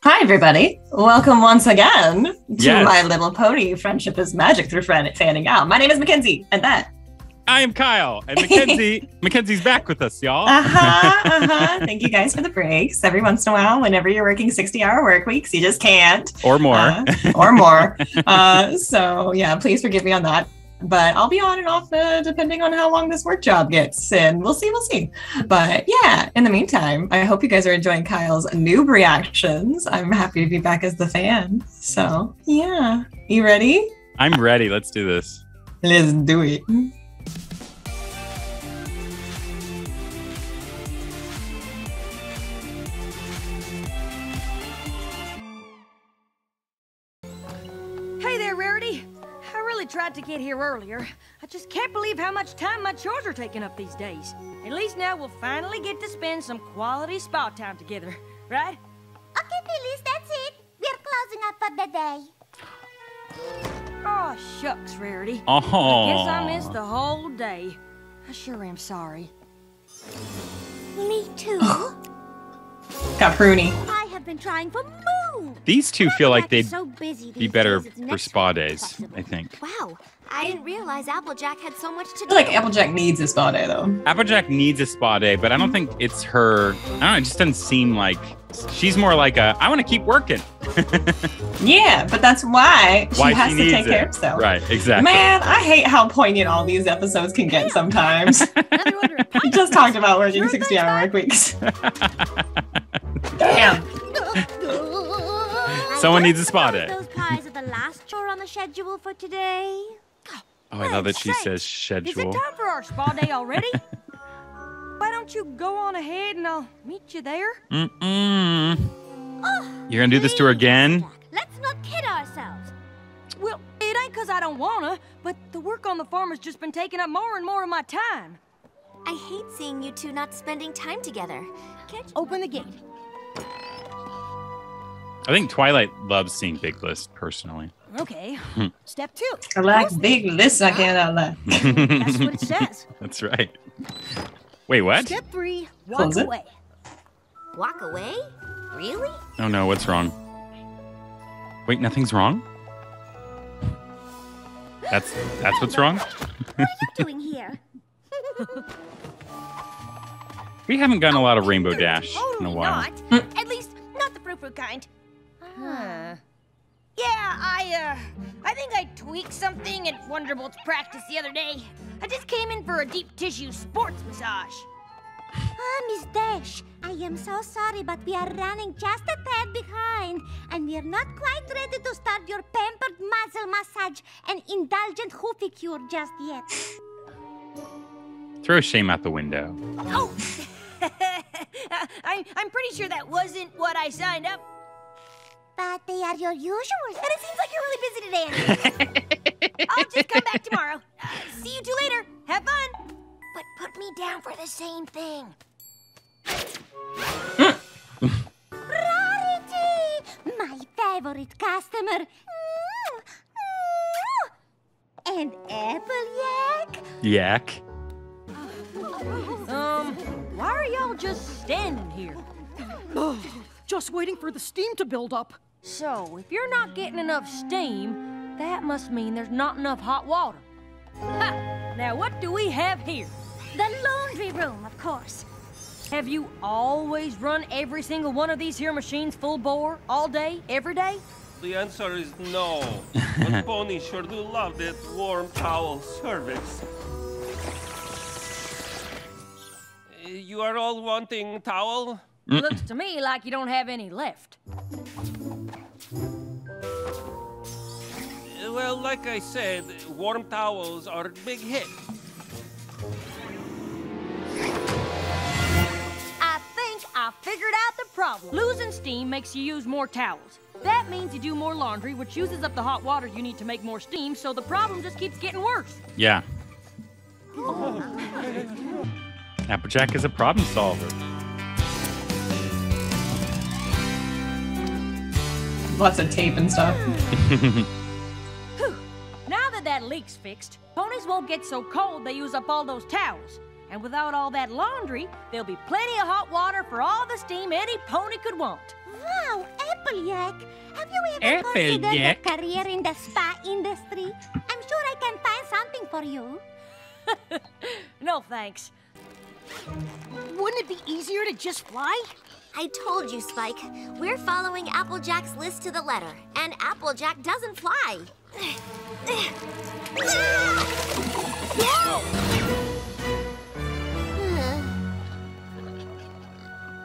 Hi, everybody. Welcome once again to Yes. My Little Pony Friendship is Magic Through Fanning Out. My name is Mackenzie, and that. I am Kyle, and Mackenzie's back with us, y'all. Thank you guys for the breaks. Every once in a while, whenever you're working 60-hour work weeks, you just can't. Or more. So, yeah, please forgive me on that. But I'll be on and off depending on how long this work job gets. And we'll see. But yeah, in the meantime, I hope you guys are enjoying Kyle's noob reactions. I'm happy to be back as the fan. So yeah, you ready? I'm ready. Let's do this. Let's do it. Hey there, Rarity. I really tried to get here earlier. I just can't believe how much time my chores are taking up these days. At least now we'll finally get to spend some quality spa time together, right? Okay, Phyllis, that's it. We're closing up for the day. Oh, shucks, Rarity. Oh. I guess I missed the whole day. I sure am sorry. Me too. Got pruny. I have been trying for moons. These two feel like they'd so busy be better for spa days, I think. Wow, I didn't realize Applejack had so much to do. I feel like Applejack needs a spa day, though. Applejack needs a spa day, but I don't think it's her. I don't know. It just doesn't seem like she's more like I want to keep working. Yeah, but that's why she has to needs take care it. of herself. Right, exactly. Man, I hate how poignant all these episodes can get sometimes. We just talked about working 60-hour work weeks. Damn. Someone needs a spa day. Those pies are the last chore on the schedule for today. Oh, I love that she says Is it schedule. time for our spa day already? Why don't you go on ahead and I'll meet you there? Mm-mm. Oh, You're gonna do this to her again? let's not kid ourselves. Well, it ain't because I don't wanna, but the work on the farm has just been taking up more and more of my time. I hate seeing you two not spending time together. Can't you Open the gate. I think Twilight loves seeing Big List personally. Okay. Step 2. I like big lists I cannot laugh. That's what it says. That's right. Wait, what? Step 3. Walk Close it. away. walk away? Really? Oh no, what's wrong? Wait, nothing's wrong? That's what's wrong? What are you doing here? We haven't gotten a lot of Rainbow Dash in a Totally while. not. At least, not the frou-frou kind. Huh. Yeah, I think I tweaked something at Wonderbolt's practice the other day. I just came in for a deep tissue sports massage. Miss Dash, I am so sorry, but we are running just a tad behind, and we are not quite ready to start your pampered muzzle massage and indulgent hoofy-cure just yet. Throw shame out the window. Oh! I'm pretty sure that wasn't what I signed up. But they are your usuals. And it seems like you're really busy today, Andy. I'll just come back tomorrow. See you two later. Have fun. But put me down for the same thing. Rarity! My favorite customer. And Applejack? Yak. Why are y'all just standing here? Just waiting for the steam to build up. So, if you're not getting enough steam, that must mean there's not enough hot water. Ha! Now what do we have here? The laundry room, of course. Have you always run every single one of these here machines full bore, all day, every day? The answer is no. But Pony sure do love that warm towel service. You are all wanting towel? Looks to me like you don't have any left. Well, like I said, warm towels are a big hit. I think I figured out the problem. Losing steam makes you use more towels. That means you do more laundry, which uses up the hot water you need to make more steam, so the problem just keeps getting worse. Yeah. Applejack is a problem solver. Lots of tape and stuff. Whew. Now that leak's fixed, ponies won't get so cold they use up all those towels. And without all that laundry, there'll be plenty of hot water for all the steam any pony could want. Wow, Applejack, have you ever considered a Applejack? career in the spa industry? I'm sure I can find something for you. No, thanks. Wouldn't it be easier to just fly? I told you, Spike. We're following Applejack's list to the letter, and Applejack doesn't fly.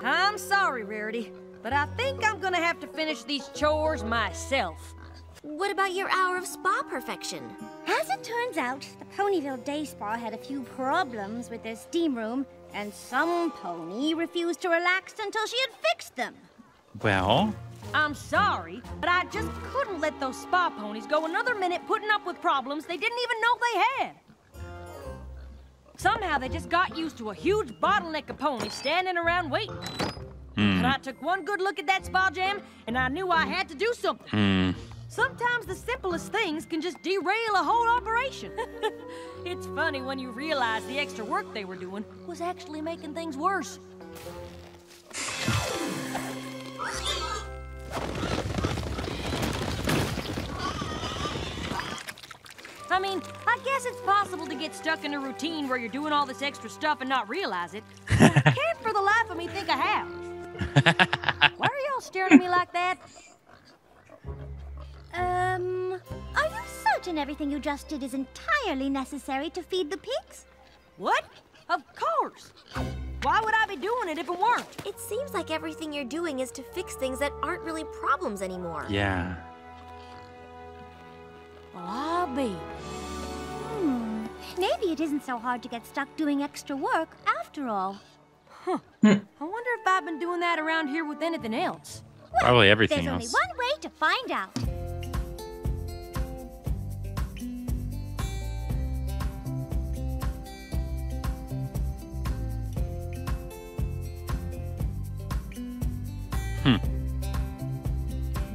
I'm sorry, Rarity, but I think I'm gonna have to finish these chores myself. What about your hour of spa perfection? As it turns out, the Ponyville Day Spa had a few problems with their steam room, and some pony refused to relax until she had fixed them. Well, I'm sorry, but I just couldn't let those spa ponies go another minute putting up with problems they didn't even know they had. Somehow they just got used to a huge bottleneck of ponies standing around waiting. And I took one good look at that spa jam, and I knew I had to do something. Sometimes the simplest things can just derail a whole operation. It's funny when you realize the extra work they were doing was actually making things worse. I mean, I guess it's possible to get stuck in a routine where you're doing all this extra stuff and not realize it. But I can't for the life of me think I have. Why are y'all staring at me like that? Are you certain everything you just did is entirely necessary to feed the pigs? What? Of course. Why would I be doing it if it weren't? It seems like everything you're doing is to fix things that aren't really problems anymore. yeah. Well, I'll be. Maybe it isn't so hard to get stuck doing extra work after all. I wonder if I've been doing that around here with anything else. Probably everything There's else. only one way to find out.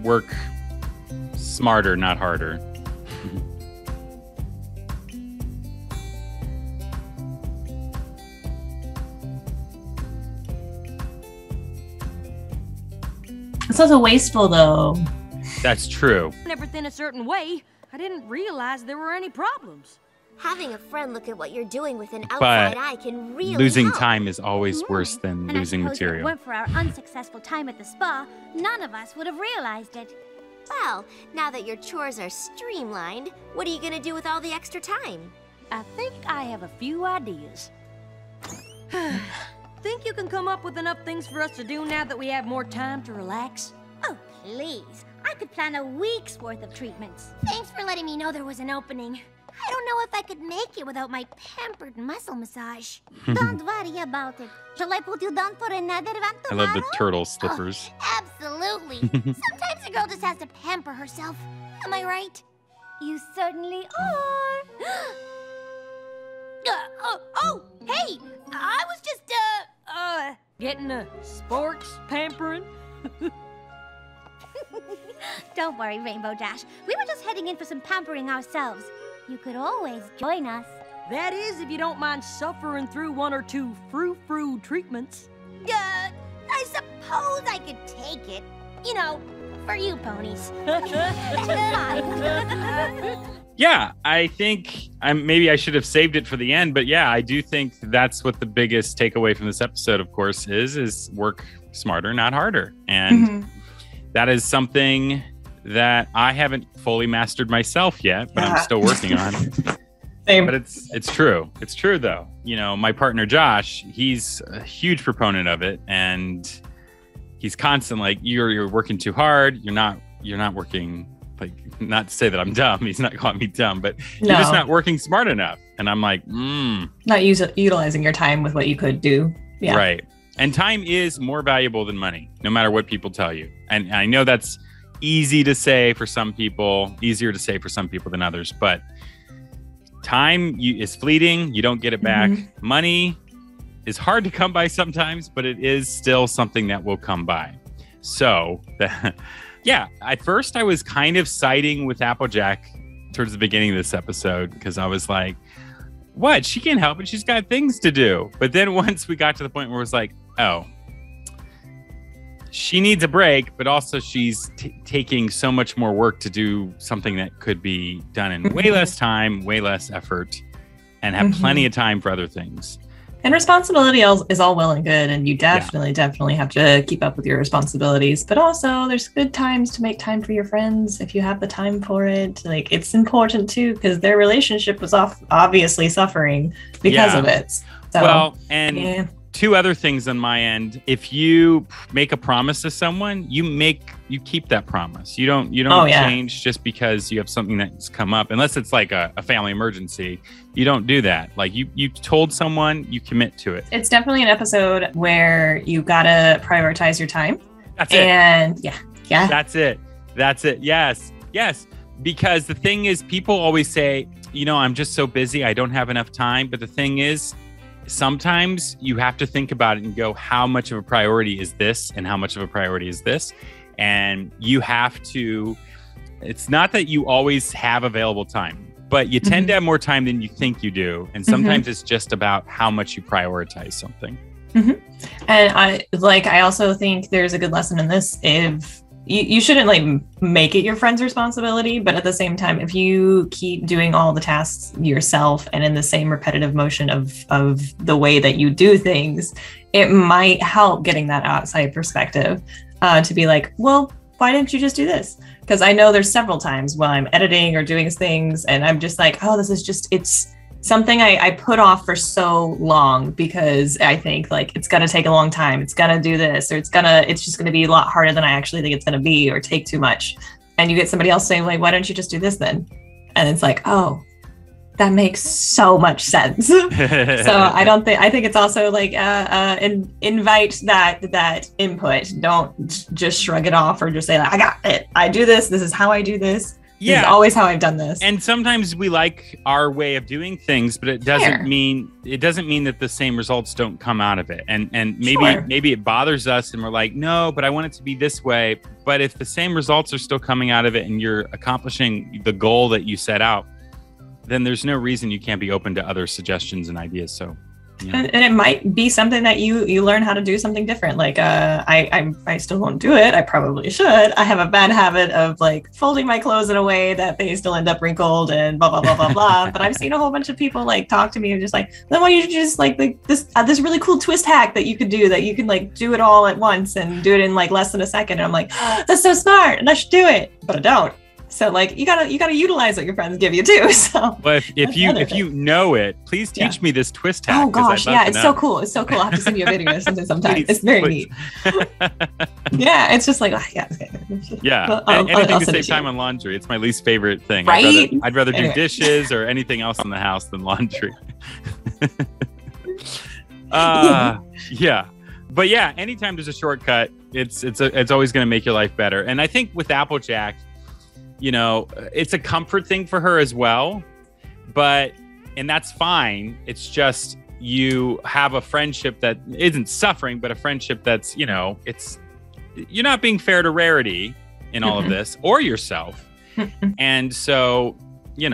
Work smarter, not harder. It's also wasteful, though. That's true. Everything a certain way, I didn't realize there were any problems. Having a friend look at what you're doing with an But outside eye can really Losing help. time is always worse than And losing I suppose if it material. weren't for our unsuccessful time at the spa, none of us would have realized it. Well, now that your chores are streamlined, what are you gonna do with all the extra time? I think I have a few ideas. Think you can come up with enough things for us to do now that we have more time to relax? Oh, please. I could plan a week's worth of treatments. Thanks for letting me know there was an opening. I don't know if I could make it without my pampered muscle massage. Don't worry about it. Shall I put you down for another one I tomorrow? love the turtle slippers. Absolutely. Sometimes a girl just has to pamper herself. Am I right? You certainly are. Hey! I was just, Getting a sports pampering? Don't worry, Rainbow Dash. We were just heading in for some pampering ourselves. You could always join us. That is, if you don't mind suffering through one or two frou-frou treatments. I suppose I could take it. You know, for you ponies. Yeah, I think maybe I should have saved it for the end, but yeah, I do think that's what the biggest takeaway from this episode, of course, is work smarter, not harder. And that is something that I haven't fully mastered myself yet, but I'm still working on. Same. But it's true. It's true, though. You know, my partner Josh, he's a huge proponent of it, and he's constant like, you're working too hard. You're not working. Like, not to say that I'm dumb. He's not calling me dumb, but you're just not working smart enough. And I'm like, Not utilizing your time with what you could do. Yeah. Right. And time is more valuable than money, no matter what people tell you. And I know that's easy to say for some people, easier to say for some people than others, but time is fleeting. You don't get it back. Money is hard to come by sometimes, but it is still something that will come by. So, yeah, at first I was kind of siding with Applejack towards the beginning of this episode because I was like, what? She can't help it. She's got things to do. But then once we got to the point where it was like, oh, she needs a break, but also she's taking so much more work to do something that could be done in way less time, way less effort, and have plenty of time for other things. And responsibility is all well and good, and you definitely have to keep up with your responsibilities. But also, there's good times to make time for your friends if you have the time for it. Like, it's important too, because their relationship was obviously suffering because of it. So, well, and two other things on my end. If you make a promise to someone, you keep that promise. You don't change just because you have something that's come up, unless it's like a family emergency. You don't do that. Like you told someone, you commit to it. It's definitely an episode where you gotta prioritize your time. That's it. And that's it. Yes. Because the thing is, people always say, I'm just so busy, I don't have enough time. But the thing is, sometimes you have to think about it and go, how much of a priority is this and how much of a priority is this? And you have to, it's not that you always have available time, but you tend to have more time than you think you do. And sometimes it's just about how much you prioritize something. And I also think there's a good lesson in this. If you shouldn't like make it your friend's responsibility, but at the same time, if you keep doing all the tasks yourself and in the same repetitive motion of the way that you do things, it might help getting that outside perspective to be like, well, why didn't you just do this? Because I know there's several times while I'm editing or doing things and I'm just like, oh, it's something I put off for so long because I think like it's gonna take a long time. It's gonna do this, or it's just gonna be a lot harder than I actually think it's gonna be, or take too much. And you get somebody else saying like, why don't you just do this then? And it's like, oh, that makes so much sense. So I think it's also like invite that input. Don't just shrug it off or just say like, I got it. I do this. This is how I do this. This is always how I've done this. And sometimes we like our way of doing things, but it doesn't mean that the same results don't come out of it. And maybe it bothers us and we're like, no, but I want it to be this way. But if the same results are still coming out of it and you're accomplishing the goal that you set out, then there's no reason you can't be open to other suggestions and ideas. So and it might be something that you learn how to do something different. Like I still won't do it. I probably should. I have a bad habit of like folding my clothes in a way that they still end up wrinkled and blah blah blah blah blah. But I've seen a whole bunch of people like talk to me and just like, then why don't you just like this really cool twist hack that you could do, that you can like do it all at once and do it in like less than a second. And I'm like, oh, that's so smart and I should do it, but I don't. So like you gotta utilize what your friends give you too. So but if you know it, please teach me this twist hack. Oh gosh, it's so cool. It's so cool. I have to send you a video or something sometime. It's very neat. Yeah, it's just like anything to save time on laundry. It's my least favorite thing. Right? I'd rather do dishes or anything else in the house than laundry. But yeah, anytime there's a shortcut, it's always going to make your life better. And I think with Applejack, it's a comfort thing for her as well, and that's fine. It's just you have a friendship that isn't suffering, but a friendship that's, you're not being fair to Rarity in all of this or yourself. And so, you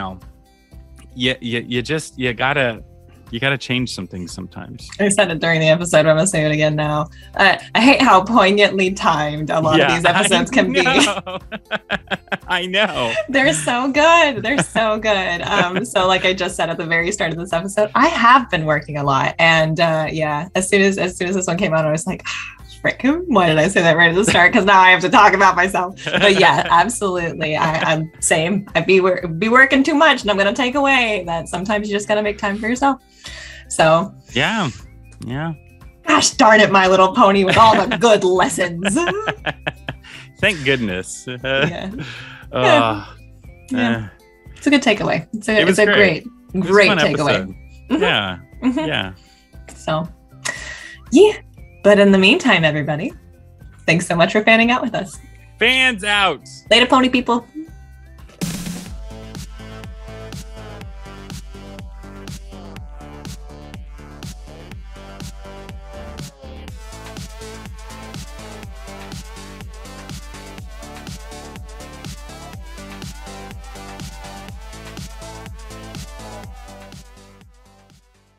gotta change some things sometimes. I said it during the episode, but I'm gonna say it again now. I hate how poignantly timed a lot of these episodes can be. I know. They're so good. So like I just said at the very start of this episode, I have been working a lot. And as soon as this one came out, I was like, frick, why did I say that right at the start? Because now I have to talk about myself. But yeah, absolutely. I'm same. I be working too much and I'm going to take away that. Sometimes you just got to make time for yourself. So yeah. Gosh darn it, My Little Pony with all the good lessons. Thank goodness. It's a good takeaway. It's a great takeaway. Yeah. So yeah. But in the meantime, everybody, thanks so much for fanning out with us. Fans out. Later, pony people.